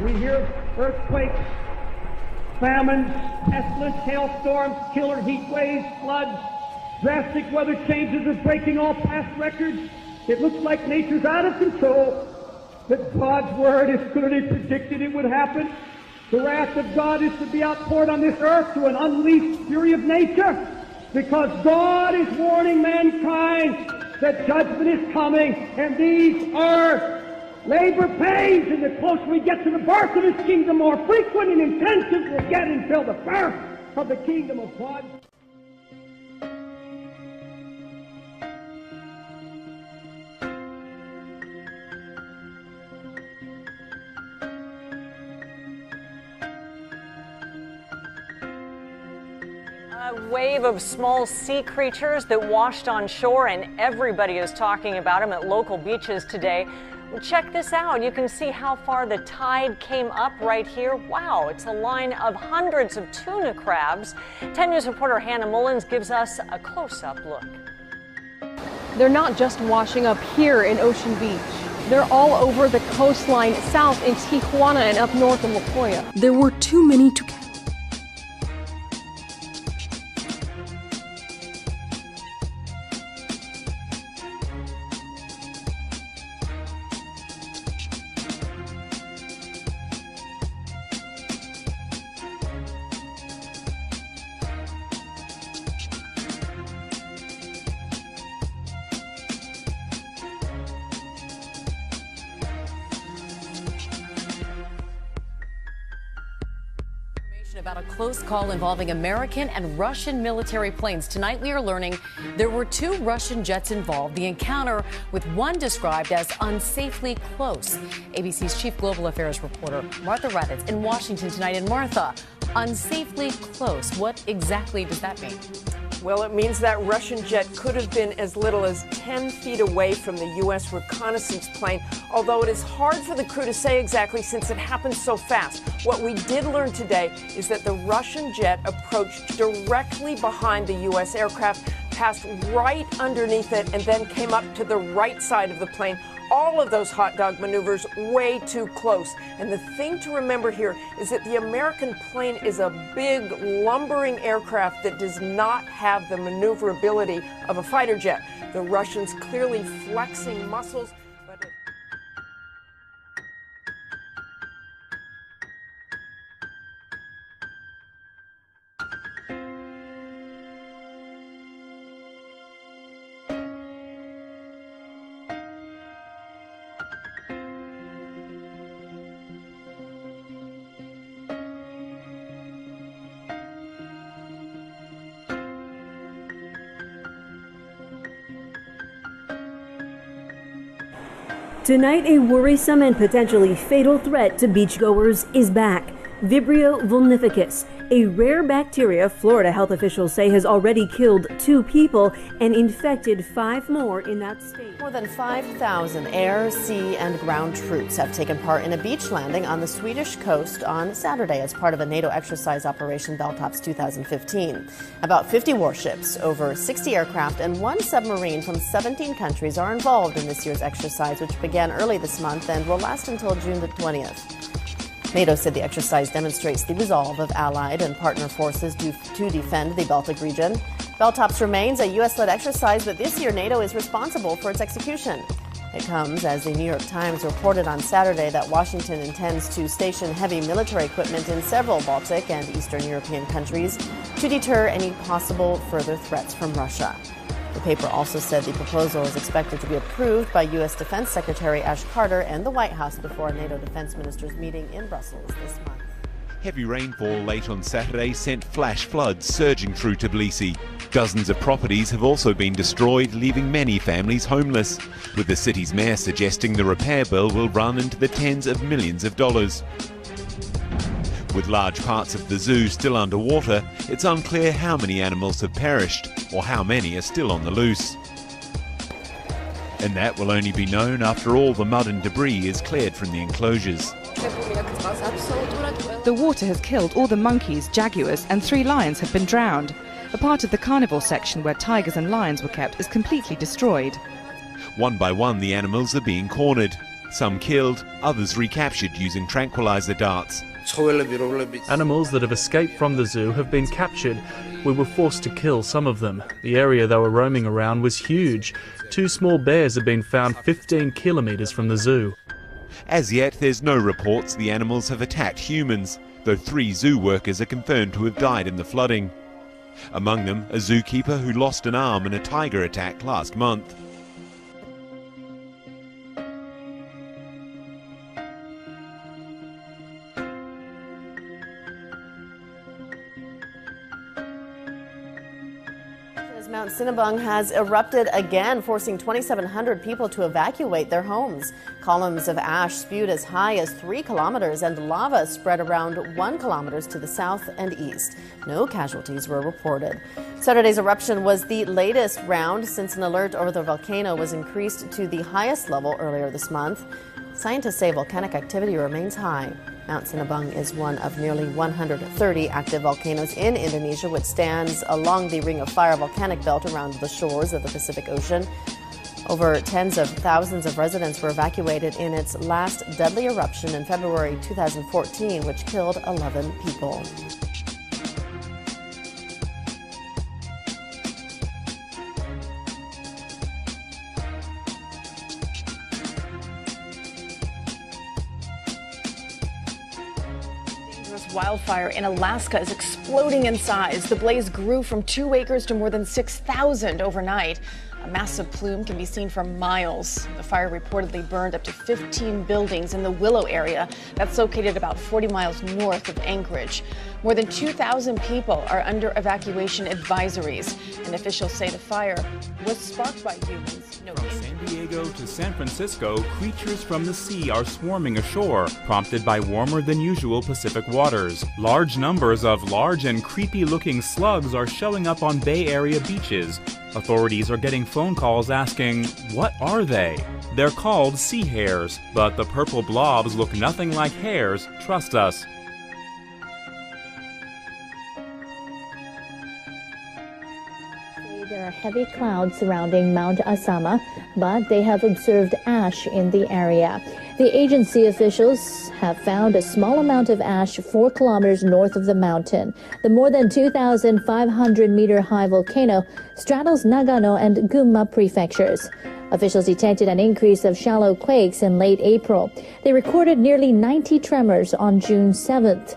We hear earthquakes, famines, pestilence, hailstorms, killer heat waves, floods, drastic weather changes are breaking all past records. It looks like nature's out of control, but God's word has clearly predicted it would happen. The wrath of God is to be outpoured on this earth to an unleashed fury of nature, because God is warning mankind that judgment is coming, and these are labor pains, and the closer we get to the birth of His kingdom, more frequent and intensive we'll get until the birth of the kingdom of God. A wave of small sea creatures that washed on shore, and everybody is talking about them at local beaches today. Well, check this out. You can see how far the tide came up right here. Wow, it's a line of hundreds of tuna crabs. 10 News reporter Hannah Mullins gives us a close-up look. They're not just washing up here in Ocean Beach. They're all over the coastline, south in Tijuana and up north in La Jolla. There were too many to count. About a close call involving American and Russian military planes. Tonight we are learning there were 2 Russian jets involved. The encounter with one described as unsafely close. ABC's chief global affairs reporter Martha Raddatz in Washington tonight. And Martha, unsafely close, what exactly does that mean? Well, it means that Russian jet could have been as little as 10 feet away from the U.S. reconnaissance plane, although it is hard for the crew to say exactly since it happened so fast. What we did learn today is that the Russian jet approached directly behind the U.S. aircraft, passed right underneath it, and then came up to the right side of the plane. All of those hot dog maneuvers way too close. And the thing to remember here is that the American plane is a big, lumbering aircraft that does not have the maneuverability of a fighter jet. The Russians clearly flexing muscles. Tonight, a worrisome and potentially fatal threat to beachgoers is back. Vibrio vulnificus, a rare bacteria Florida health officials say has already killed 2 people and infected 5 more in that state. More than 5,000 air, sea, and ground troops have taken part in a beach landing on the Swedish coast on Saturday as part of a NATO exercise Operation Belltops 2015. About 50 warships, over 60 aircraft, and 1 submarine from 17 countries are involved in this year's exercise, which began early this month and will last until June the 20th. NATO said the exercise demonstrates the resolve of allied and partner forces to defend the Baltic region. Belltops remains a U.S.-led exercise, but this year NATO is responsible for its execution. It comes as the New York Times reported on Saturday that Washington intends to station heavy military equipment in several Baltic and Eastern European countries to deter any possible further threats from Russia. The paper also said the proposal is expected to be approved by U.S. Defense Secretary Ash Carter and the White House before a NATO defense ministers meeting in Brussels this month. Heavy rainfall late on Saturday sent flash floods surging through Tbilisi. Dozens of properties have also been destroyed, leaving many families homeless, with the city's mayor suggesting the repair bill will run into the tens of millions of dollars. With large parts of the zoo still underwater, it's unclear how many animals have perished or how many are still on the loose. And that will only be known after all the mud and debris is cleared from the enclosures. The water has killed all the monkeys, jaguars, and 3 lions have been drowned. A part of the carnivore section where tigers and lions were kept is completely destroyed. One by one, the animals are being cornered. Some killed, others recaptured using tranquilizer darts. Animals that have escaped from the zoo have been captured. We were forced to kill some of them. The area they were roaming around was huge. 2 small bears have been found 15 kilometres from the zoo. As yet, there's no reports the animals have attacked humans, though 3 zoo workers are confirmed to have died in the flooding. Among them, a zookeeper who lost an arm in a tiger attack last month. Mount Sinabung has erupted again, forcing 2,700 people to evacuate their homes. Columns of ash spewed as high as 3 kilometers and lava spread around 1 kilometer to the south and east. No casualties were reported. Saturday's eruption was the latest round since an alert over the volcano was increased to the highest level earlier this month. Scientists say volcanic activity remains high. Mount Sinabung is one of nearly 130 active volcanoes in Indonesia, which stands along the Ring of Fire volcanic belt around the shores of the Pacific Ocean. Over tens of thousands of residents were evacuated in its last deadly eruption in February 2014, which killed 11 people. Wildfire in Alaska is exploding in size. The blaze grew from 2 acres to more than 6,000 overnight. A massive plume can be seen for miles. The fire reportedly burned up to 15 buildings in the Willow area that's located about 40 miles north of Anchorage. More than 2,000 people are under evacuation advisories, and officials say the fire was sparked by humans. From San Diego to San Francisco, creatures from the sea are swarming ashore, prompted by warmer than usual Pacific waters. Large numbers of large and creepy-looking slugs are showing up on Bay Area beaches. Authorities are getting phone calls asking, what are they? They're called sea hares, but the purple blobs look nothing like hares, trust us. There are heavy clouds surrounding Mount Asama, but they have observed ash in the area. The agency officials have found a small amount of ash 4 kilometers north of the mountain. The more than 2,500-meter high volcano straddles Nagano and Gunma prefectures. Officials detected an increase of shallow quakes in late April. They recorded nearly 90 tremors on June 7th.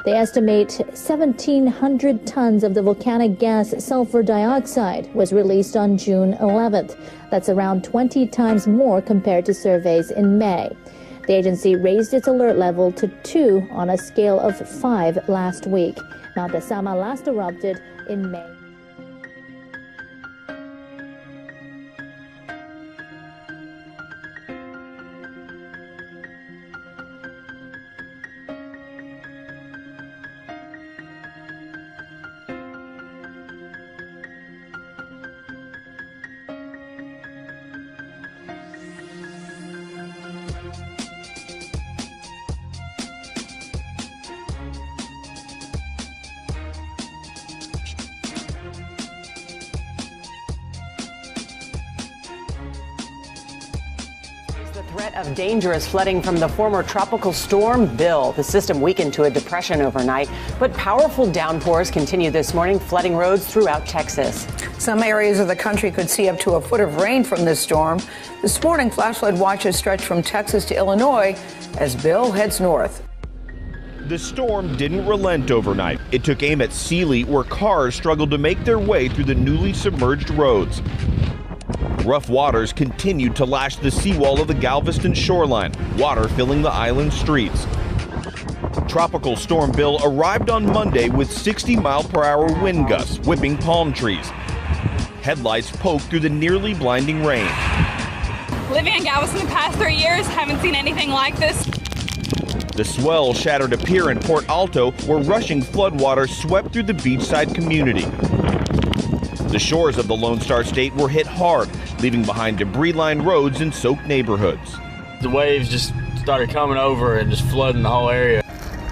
They estimate 1,700 tons of the volcanic gas sulfur dioxide was released on June 11th. That's around 20 times more compared to surveys in May. The agency raised its alert level to 2 on a scale of 5 last week. Mount Asama last erupted in May. Threat of dangerous flooding from the former tropical storm Bill. The system weakened to a depression overnight, but powerful downpours continue this morning, flooding roads throughout Texas. Some areas of the country could see up to a foot of rain from this storm. This morning, flash flood watches stretch from Texas to Illinois as Bill heads north. The storm didn't relent overnight. It took aim at Sealy, where cars struggled to make their way through the newly submerged roads. Rough waters continued to lash the seawall of the Galveston shoreline, water filling the island streets. Tropical Storm Bill arrived on Monday with 60-mile-per-hour wind gusts whipping palm trees. Headlights poked through the nearly blinding rain. Living in Galveston the past 3 years, haven't seen anything like this. The swell shattered a pier in Port Alto where rushing floodwaters swept through the beachside community. The shores of the Lone Star State were hit hard, leaving behind debris-lined roads and soaked neighborhoods. The waves just started coming over and just flooding the whole area.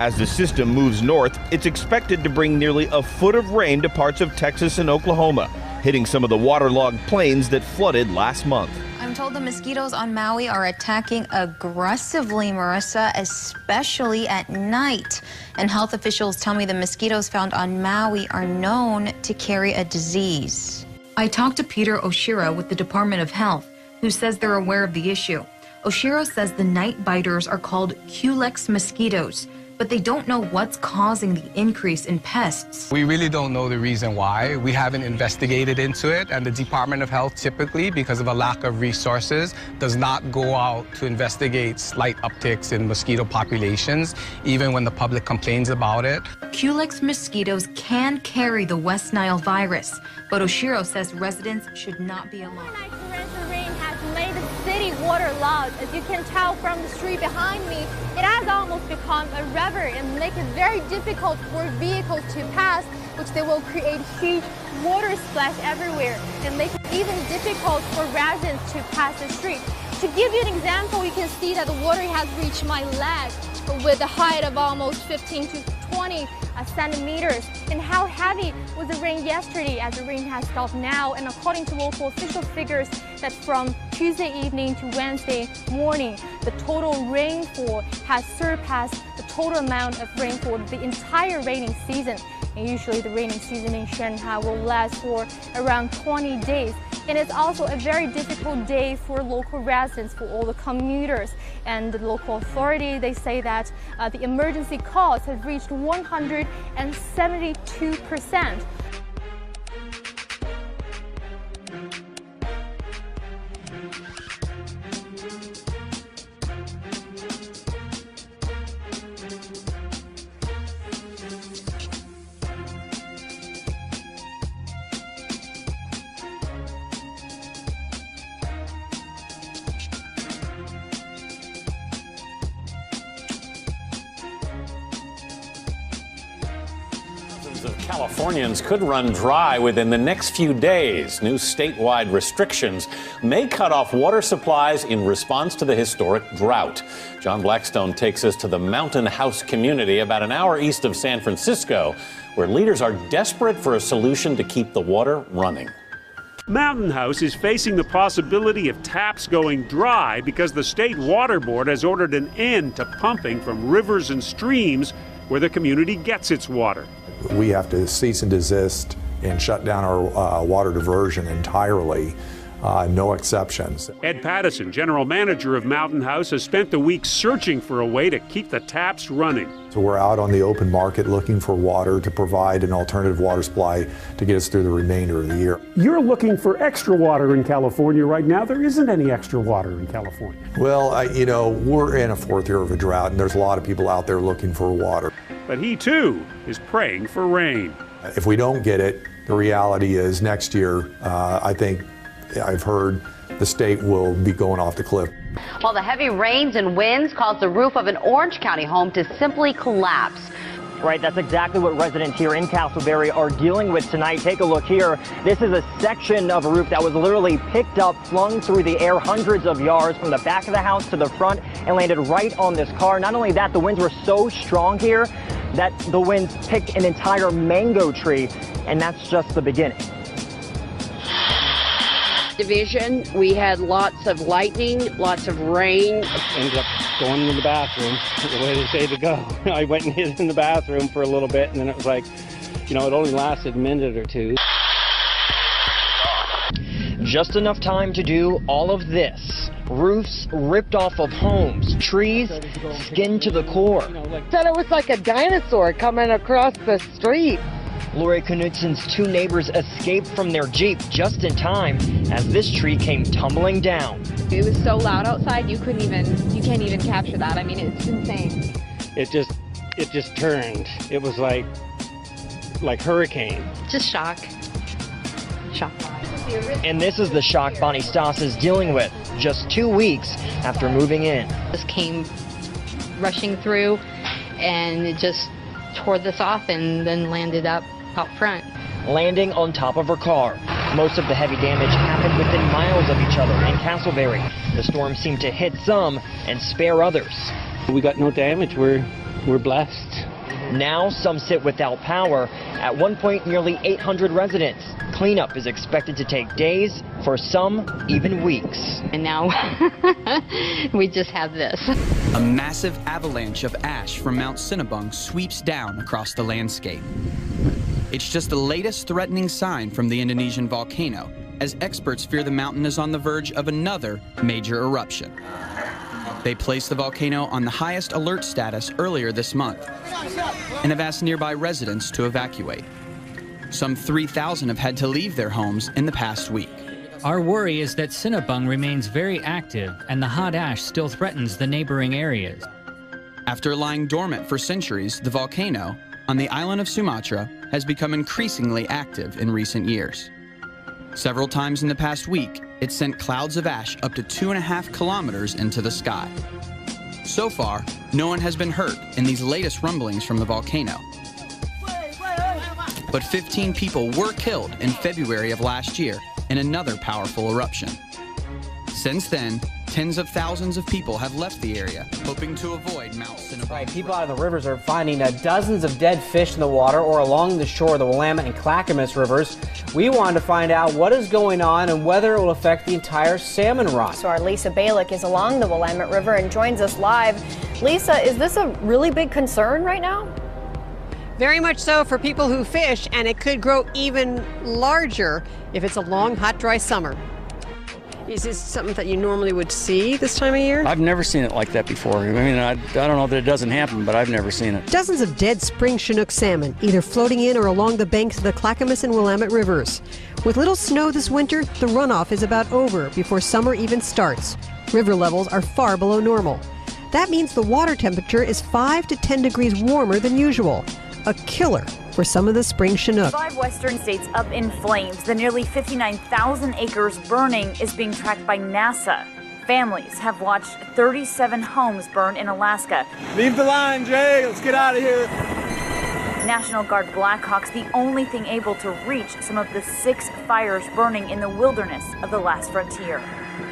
As the system moves north, it's expected to bring nearly a foot of rain to parts of Texas and Oklahoma, hitting some of the waterlogged plains that flooded last month. I'm told the mosquitoes on Maui are attacking aggressively, Marissa, especially at night. And health officials tell me the mosquitoes found on Maui are known to carry a disease. I talked to Peter Oshiro with the Department of Health, who says they're aware of the issue. Oshiro says the night biters are called Culex mosquitoes, but they don't know what's causing the increase in pests. We really don't know the reason why. We haven't investigated into it, and the Department of Health typically, because of a lack of resources, does not go out to investigate slight upticks in mosquito populations, even when the public complains about it. Culex mosquitoes can carry the West Nile virus, but Oshiro says residents should not be alarmed. Made the city waterlogged. As you can tell from the street behind me, it has almost become a river and make it very difficult for vehicles to pass, which they will create huge water splash everywhere and make it even difficult for residents to pass the street. To give you an example, you can see that the water has reached my leg with a height of almost 15 to 20 centimeters. And how heavy was the rain yesterday, as the rain has stopped now? And according to local official figures, that from Tuesday evening to Wednesday morning, the total rainfall has surpassed the total amount of rainfall of the entire raining season. And usually the raining season in Shanghai will last for around 20 days. And it's also a very difficult day for local residents, for all the commuters. And the local authority, they say that the emergency calls have reached 172%. Of Californians could run dry within the next few days. New statewide restrictions may cut off water supplies in response to the historic drought. John Blackstone takes us to the Mountain House community about an hour east of San Francisco, where leaders are desperate for a solution to keep the water running. Mountain House is facing the possibility of taps going dry because the state water board has ordered an end to pumping from rivers and streams where the community gets its water. We have to cease and desist and shut down our water diversion entirely, no exceptions. Ed Pattison, general manager of Mountain House, has spent the week searching for a way to keep the taps running. So we're out on the open market looking for water to provide an alternative water supply to get us through the remainder of the year. You're looking for extra water in California right now. There isn't any extra water in California. Well, we're in a fourth year of a drought, and there's a lot of people out there looking for water. But he, too, is praying for rain. If we don't get it, the reality is next year, I've heard the state will be going off the cliff. While the heavy rains and winds caused the roof of an Orange County home to simply collapse. Right, that's exactly what residents here in Castleberry are dealing with tonight. Take a look here. This is a section of a roof that was literally picked up, flung through the air hundreds of yards from the back of the house to the front and landed right on this car. Not only that, the winds were so strong here that the winds picked an entire mango tree, and that's just the beginning. Division, we had lots of lightning, lots of rain. Ended up going to the bathroom, the way they say to go. I went and hid in the bathroom for a little bit, and then it was like, it only lasted a minute or two. Just enough time to do all of this. Roofs ripped off of homes, trees skinned to the core. Said it was like a dinosaur coming across the street. Lori Knutsen's two neighbors escaped from their Jeep just in time as this tree came tumbling down. It was so loud outside, you can't even capture that. I mean, it's insane. It just turned. It was like hurricane. Just shock. And this is the shock Bonnie Stoss is dealing with just 2 weeks after moving in. This came rushing through and it just tore this off and then landed up out front. Landing on top of her car. Most of the heavy damage happened within miles of each other in Castleberry. The storm seemed to hit some and spare others. We got no damage. We're blessed. Now some sit without power. At one point, nearly 800 residents cleanup is expected to take days, for some, even weeks. And now we just have this. A massive avalanche of ash from Mount Sinabung sweeps down across the landscape. It's just the latest threatening sign from the Indonesian volcano, as experts fear the mountain is on the verge of another major eruption. They placed the volcano on the highest alert status earlier this month and have asked nearby residents to evacuate. Some 3,000 have had to leave their homes in the past week. Our worry is that Sinabung remains very active and the hot ash still threatens the neighboring areas. After lying dormant for centuries, the volcano on the island of Sumatra has become increasingly active in recent years. Several times in the past week, it sent clouds of ash up to 2.5 kilometers into the sky. So far, no one has been hurt in these latest rumblings from the volcano. But 15 people were killed in February of last year in another powerful eruption. Since then, tens of thousands of people have left the area, hoping to avoid Mount Sinabung. Right, people out of the rivers are finding dozens of dead fish in the water or along the shore of the Willamette and Clackamas rivers. We wanted to find out what is going on and whether it will affect the entire salmon run. So our Lisa Balick is along the Willamette River and joins us live. Lisa, is this a really big concern right now? Very much so for people who fish, and it could grow even larger if it's a long, hot, dry summer. Is this something that you normally would see this time of year? I've never seen it like that before. I mean, I don't know that it doesn't happen, but I've never seen it. Dozens of dead spring Chinook salmon, either floating in or along the banks of the Clackamas and Willamette rivers. With little snow this winter, the runoff is about over before summer even starts. River levels are far below normal. That means the water temperature is 5 to 10 degrees warmer than usual. A killer for some of the spring Chinook. 5 western states up in flames. The nearly 59,000 acres burning is being tracked by NASA. Families have watched 37 homes burn in Alaska. Leave the line, Jay. Let's get out of here. National Guard Blackhawks, the only thing able to reach some of the 6 fires burning in the wilderness of the last frontier.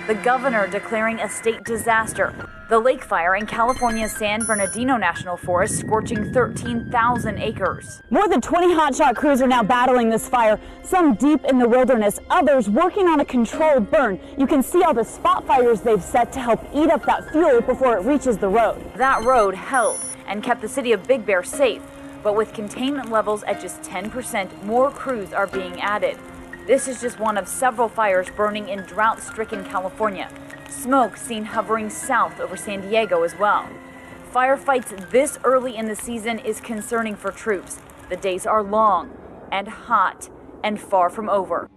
The governor declaring a state disaster. The lake fire in California's San Bernardino National Forest scorching 13,000 acres. More than 20 hotshot crews are now battling this fire, some deep in the wilderness, others working on a controlled burn. You can see all the spot fires they've set to help eat up that fuel before it reaches the road. That road held and kept the city of Big Bear safe, but with containment levels at just 10%, more crews are being added. This is just one of several fires burning in drought-stricken California. Smoke seen hovering south over San Diego as well. Firefights this early in the season is concerning for troops. The days are long and hot and far from over.